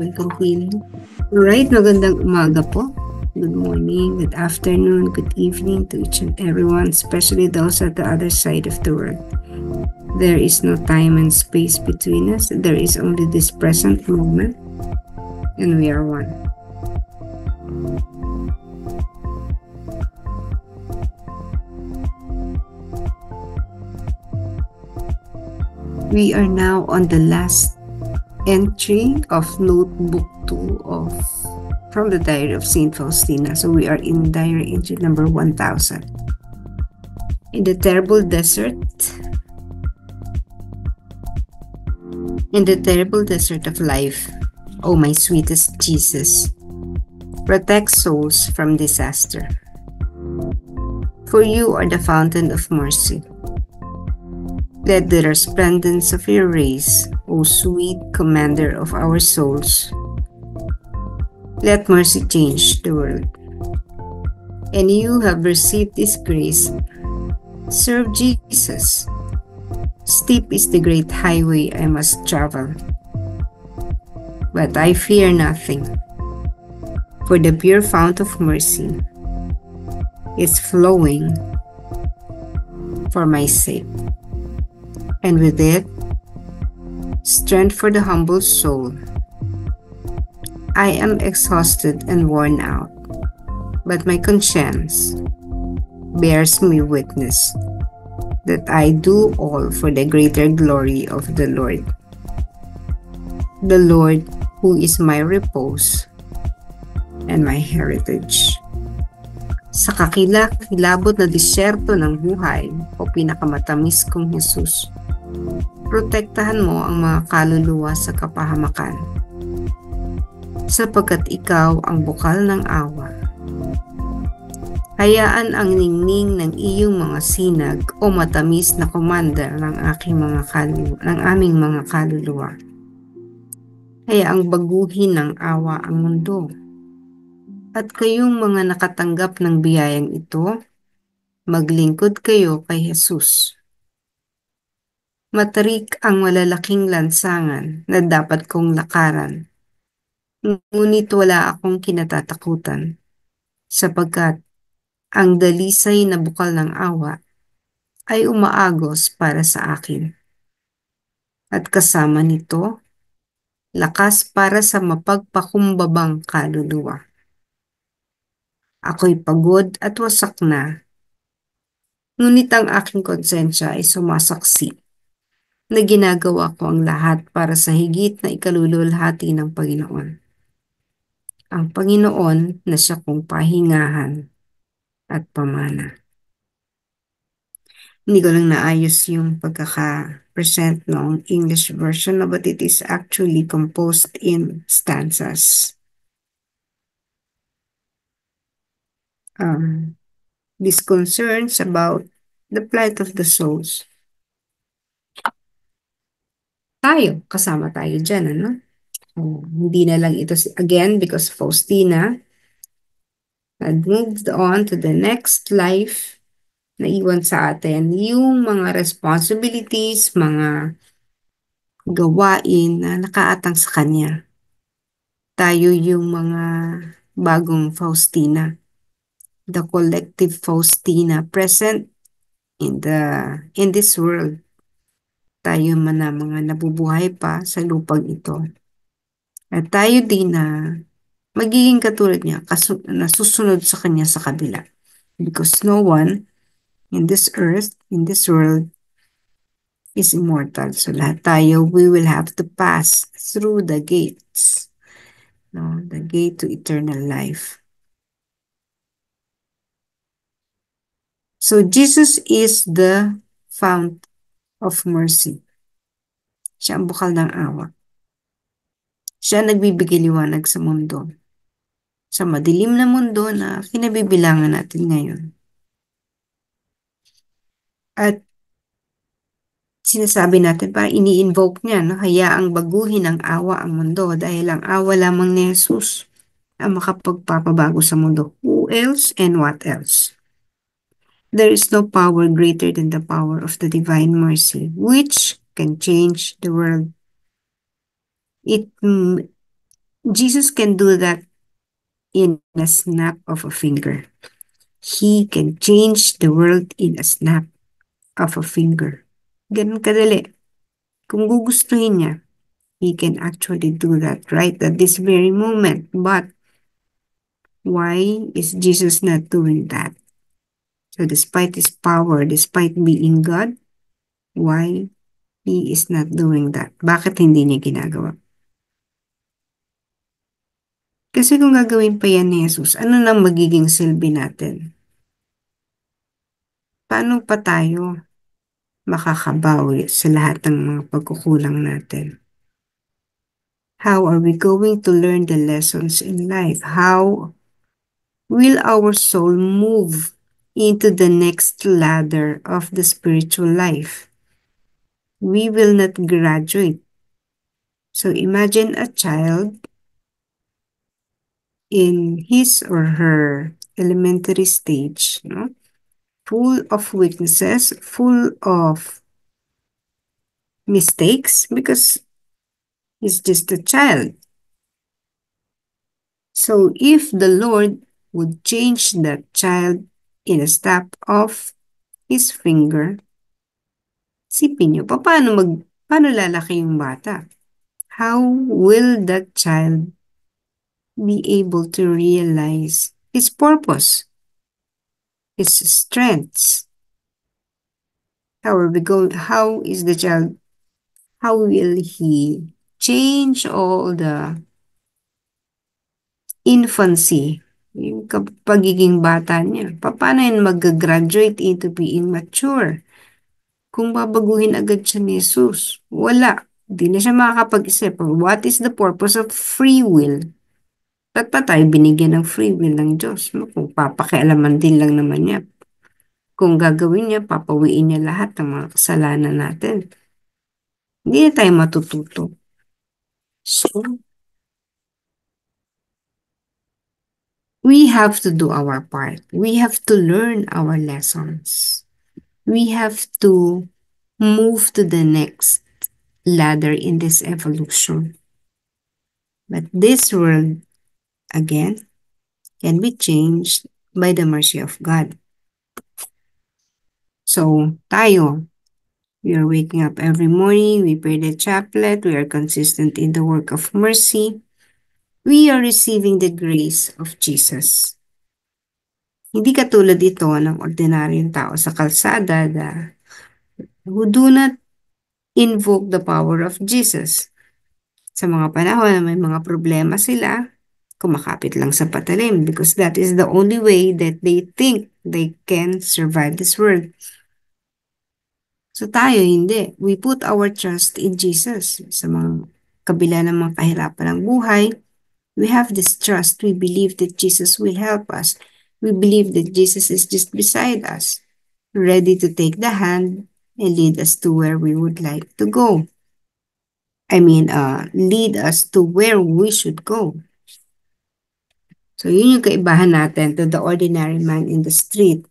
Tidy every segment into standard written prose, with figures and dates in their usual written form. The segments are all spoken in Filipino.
and continue. Alright, magandang umaga po. Good morning, good afternoon, good evening to each and everyone, especially those at the other side of the world. There is no time and space between us. There is only this present moment, and we are one. We are now on the last entry of notebook 2 from the Diary of Saint Faustina. So we are in diary entry number 1000. In the terrible desert of life, oh my sweetest Jesus, protect souls from disaster. For you are the fountain of mercy. Let the resplendence of your rays, O sweet commander of our souls, let mercy change the world. And you have received this grace. Serve Jesus. Steep is the great highway I must travel, but I fear nothing, for the pure fount of mercy is flowing for my sake, and with it, strength for the humble soul. I am exhausted and worn out, but my conscience bears me witness that I do all for the greater glory of the Lord who is my repose and my heritage. Sa kakilabot na disyerto ng buhay o pinakamatamis kong Jesus, protektahan mo ang mga kaluluwa sa kapahamakan, sapagkat ikaw ang bukal ng awa. Hayaan ang ningning ng iyong mga sinag o matamis na commander ng aming mga kaluluwa. Hayaang baguhin ng awa ang mundo. At kayong mga nakatanggap ng biyayang ito, maglingkod kayo kay Jesus. Matarik ang malalaking lansangan na dapat kong lakaran, ngunit wala akong kinatatakutan, sapagkat ang dalisay na bukal ng awa ay umaagos para sa akin. At kasama nito, lakas para sa mapagpakumbabang kaluluwa. Ako'y pagod at wasak na, ngunit ang aking konsensya ay sumasaksi na ginagawa ko ang lahat para sa higit na ikalululhati ng Panginoon. Ang Panginoon na siya kong pahingahan at pamana. Hindi ko lang naayos yung pagkaka-present ng English version, but it is actually composed in stanzas. These concerns about the plight of the souls. Kasama tayo dyan, ano? Hindi na lang ito, again, because Faustina had moved on to the next life na iwan sa atin yung mga responsibilities, mga gawain na nakaatang sa kanya. Tayo yung mga bagong Faustina, the collective Faustina present in this world. Tayo man na mga nabubuhay pa sa lupang ito. At tayo din na magiging katulad niya, na susunod sa kanya sa kabila. Because no one in this earth, in this world, is immortal. So lahat tayo, we will have to pass through the gates. No, the gate to eternal life. So Jesus is the fount of mercy. Siya ang bukal ng awa. Siya nagbibigay liwanag sa mundo. Sa madilim na mundo na kinabibilangan natin ngayon. At sinasabi natin, parang ini-invoke niya, no? Hayaang baguhin ng awa ang mundo dahil ang awa lamang ni Jesus ang makapagpapabago sa mundo. Who else and what else? There is no power greater than the power of the divine mercy, which can change the world. Jesus can do that in a snap of a finger. He can change the world in a snap of a finger. Ganun kadali. Kung gugustuhin niya, he can actually do that right at this very moment. But why is Jesus not doing that? So despite his power, despite being God, why he is not doing that? Bakit hindi niya ginagawa? Kasi kung gagawin pa yan ni Jesus, ano nang magiging silbi natin? Paano pa tayo makakabawi sa lahat ng mga pagkukulang natin? How are we going to learn the lessons in life? How will our soul move into the next ladder of the spiritual life? We will not graduate. So imagine a child in his or her elementary stage, no? Full of weaknesses, full of mistakes because he's just a child. So if the Lord would change that child in a snap of his finger, sipin niyo, paano lalaki yung bata? How will that child be able to realize his purpose, his strengths? How is the child, how will he change all the infancy, yung pagiging bata niya? Paano yun mag-graduate into being mature? Kung babaguhin agad siya ni Jesus, wala. Hindi na siya makakapag-isip. What is the purpose of free will? Ba't pa tayo binigyan ng free will ng Diyos? No? Kung papakialaman din lang naman niya. Kung gagawin niya, papawiin niya lahat ng mga kasalanan natin. Hindi na tayo matututo. So, we have to do our part. We have to learn our lessons. We have to move to the next ladder in this evolution. But this world, again, can be changed by the mercy of God. So, tayo, we are waking up every morning, we pray the chaplet, we are consistent in the work of mercy, we are receiving the grace of Jesus. Hindi katulad ito ng ordinaryong tao sa kalsada who do not invoke the power of Jesus. Sa mga panahon na may mga problema sila, kumakapit lang sa patalim because that is the only way that they think they can survive this world. So tayo hindi. We put our trust in Jesus. Sa mga kabila ng mga kahirapan ng buhay, we have this trust. We believe that Jesus will help us. We believe that Jesus is just beside us, ready to take the hand and lead us to where we would like to go. Lead us to where we should go. So yun yung kaibahan natin to the ordinary man in the street.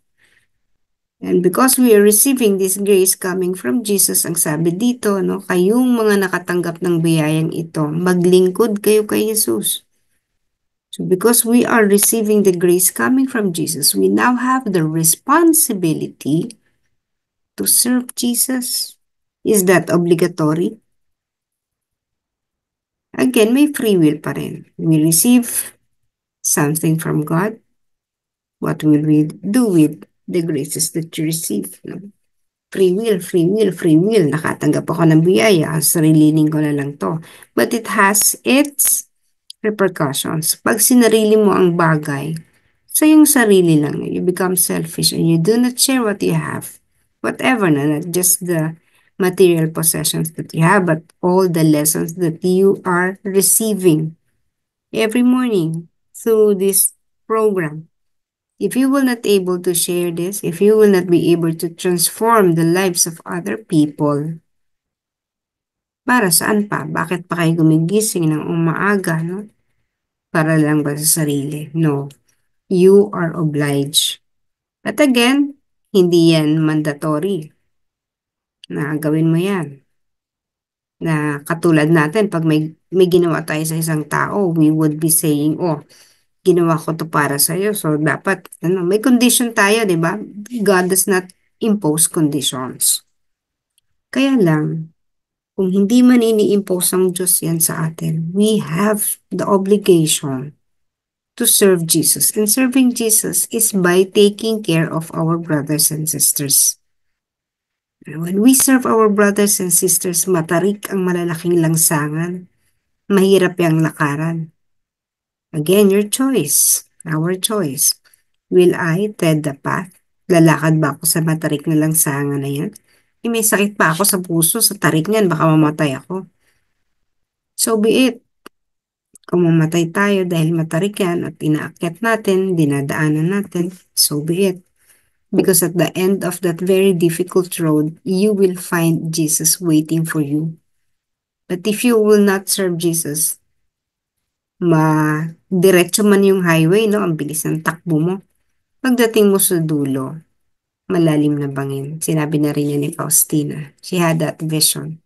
And because we are receiving this grace coming from Jesus, ang sabi dito, no, kayong mga nakatanggap ng biyayang ito, maglingkod kayo kay Jesus. So because we are receiving the grace coming from Jesus, we now have the responsibility to serve Jesus. Is that obligatory? Again, may free will pa rin. We receive something from God. What will we do with the graces that you receive? No? Free will, free will, free will. Nakatanggap ako ng biyaya. Sarilinin ko na lang to. But it has its repercussions. Pag sinarili mo ang bagay, sa iyong sarili lang, you become selfish and you do not share what you have. Whatever na, not just the material possessions that you have, but all the lessons that you are receiving every morning through this program. If you will not able to share this, if you will not be able to transform the lives of other people, para saan pa? Bakit pa kayo gumigising ng umaaga, no? Para lang ba sa sarili? No. You are obliged. But again, hindi yan mandatory na gawin mo yan. Na katulad natin, pag may ginawa tayo sa isang tao, we would be saying, oh, ginawa ko to para sa'yo. So, dapat, may condition tayo, di ba? God does not impose conditions. Kaya lang, kung hindi man ini-impose ng Diyos yan sa atin, we have the obligation to serve Jesus. And serving Jesus is by taking care of our brothers and sisters. When we serve our brothers and sisters, matarik ang malalaking langsangan. Mahirap yung lakaran. Again, your choice. Our choice. Will I tread the path? Lalakad ba ako sa matarik na langsangan na yan? May sakit pa ako sa puso, sa tarik niyan, baka mamatay ako. So be it. Kung mamatay tayo dahil matarik yan at inaakyat natin, dinadaanan natin, so be it. Because at the end of that very difficult road, you will find Jesus waiting for you. But if you will not serve Jesus, diretso man yung highway, no? Ang bilis ng takbo mo. Pagdating mo sa dulo, malalim na bangin. Sinabi na rin niya ni Faustina. She had that vision.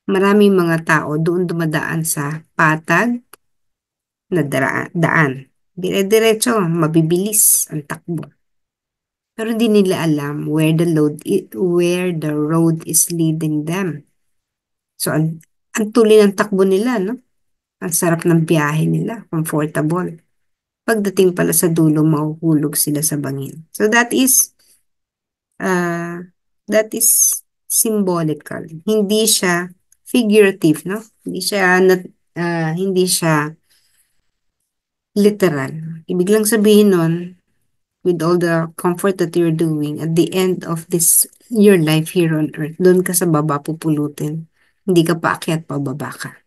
Maraming mga tao doon dumadaan sa patag na daan. Dire-diretso, mabibilis ang takbo. Pero hindi nila alam where the road is leading them. So, ang tuloy ng takbo nila, no? Ang sarap ng biyahe nila, comfortable. Pagdating pala sa dulo, mahuhulog sila sa bangin. So, uh, that is symbolical. Hindi siya figurative, no? Hindi siya literal. Ibig lang sabihin nun, with all the comfort that you're doing, at the end of your life here on earth, doon ka sa baba pupulutin. Hindi ka paakyat, pababa ka.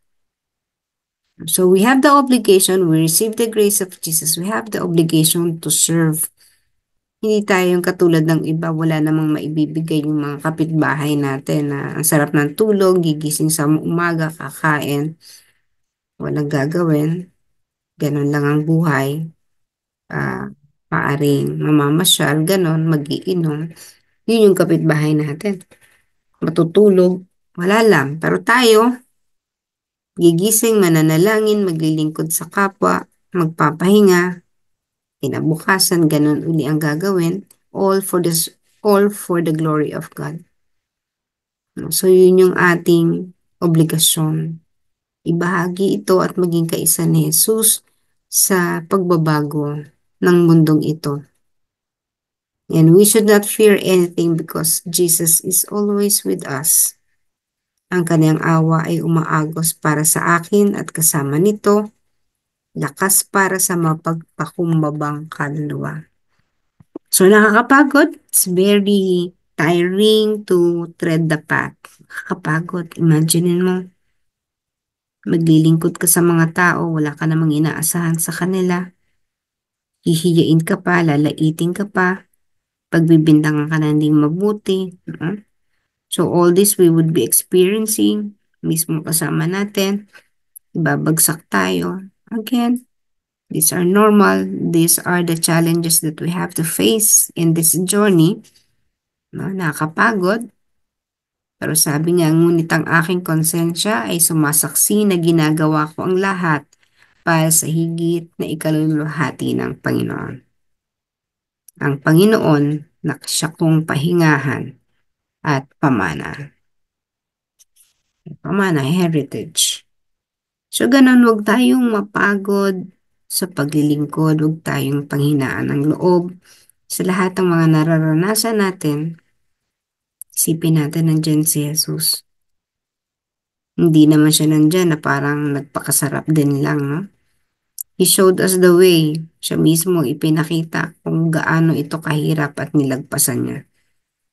So we have the obligation, we receive the grace of Jesus, we have the obligation to serve. Hindi tayo yung katulad ng iba, wala namang maibibigay yung mga kapitbahay natin na ang sarap ng tulog, gigising sa umaga, kakain, walang gagawin, ganun lang ang buhay. Maaring mamamasyal, ganon, magiinom. Yun yung kapitbahay natin. Matutulog, wala lang. Pero tayo, gigising, mananalangin, maglilingkod sa kapwa, magpapahinga, kinabukasan, ganon uli ang gagawin, all for the glory of God. So yun yung ating obligasyon. Ibahagi ito at maging kaisa ni Jesus sa pagbabago ng mundong ito. And we should not fear anything because Jesus is always with us. Ang kanyang awa ay umaagos para sa akin at kasama nito, lakas para sa mapagpakumbabang kaluluwa. So nakakapagod. It's very tiring to tread the path. Nakakapagod. Imagine mo, maglilingkod ka sa mga tao, wala ka namang inaasahan sa kanila. Hihiyain ka pa, lalaitin ka pa, pagbibintangan ka na hindi mabuti. So all this we would be experiencing, mismo kasama natin, ibabagsak tayo. Again, these are normal. These are the challenges that we have to face in this journey. No, nakakapagod. Pero sabi niya, ngunit ang aking konsensya ay sumasaksi na ginagawa ko ang lahat para sa higit na ikaluluhati ng Panginoon. Ang Panginoon na siya kong pahingahan at pamana. Pamana, heritage. So, ganun, huwag tayong mapagod sa paglilingkod, huwag tayong panghinaan ng loob. Sa lahat ng mga nararanasan natin, isipin natin nandyan si Jesus. Hindi naman siya nandyan na parang nagpakasarap din lang, no? He showed us the way. Siya mismo ipinakita kung gaano ito kahirap at nilagpasan niya.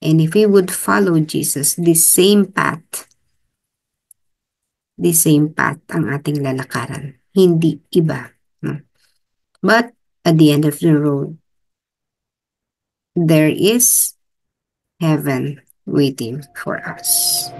And if we would follow Jesus, this same path ang ating lalakaran. Hindi iba. No? But at the end of the road, there is heaven waiting for us.